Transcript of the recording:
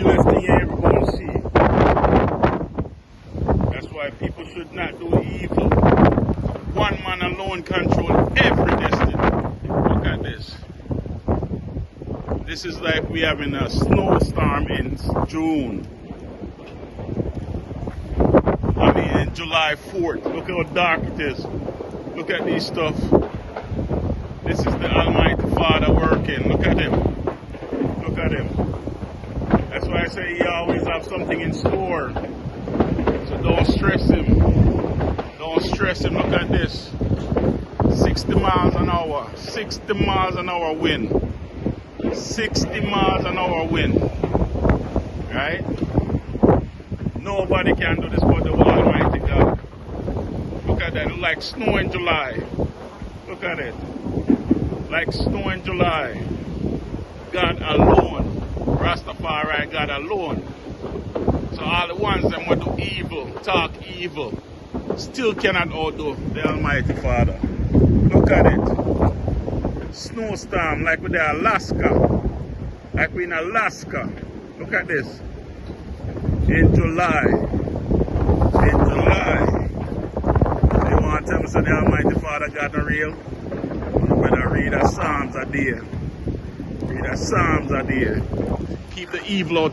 realest thing you ever gonna see. That's why people should not do evil. One man alone control every destiny. Look at this. This is like we having a snowstorm in June. I mean in July 4th. Look how dark it is. Look at these stuff. This is the Almighty Father working. Look at him. Look at him. That's why I say he always have something in store. So don't stress him. Don't stress him. Look at this. 60 miles an hour. 60 miles an hour wind. 60 miles an hour wind. Right? Nobody can do this but the Almighty God. Look at that. It's like snow in July. Look at it. Like snow in July. God alone. Rastafari God alone. So all the ones that want to do evil, talk evil, still cannot outdo the Almighty Father. Look at it. Snowstorm like with the Alaska. Like we in Alaska. Look at this. In July. In July. You want to tell me so the Almighty Father God not real? You better read the Psalms a day. Read the Psalms a day. Keep the evil out.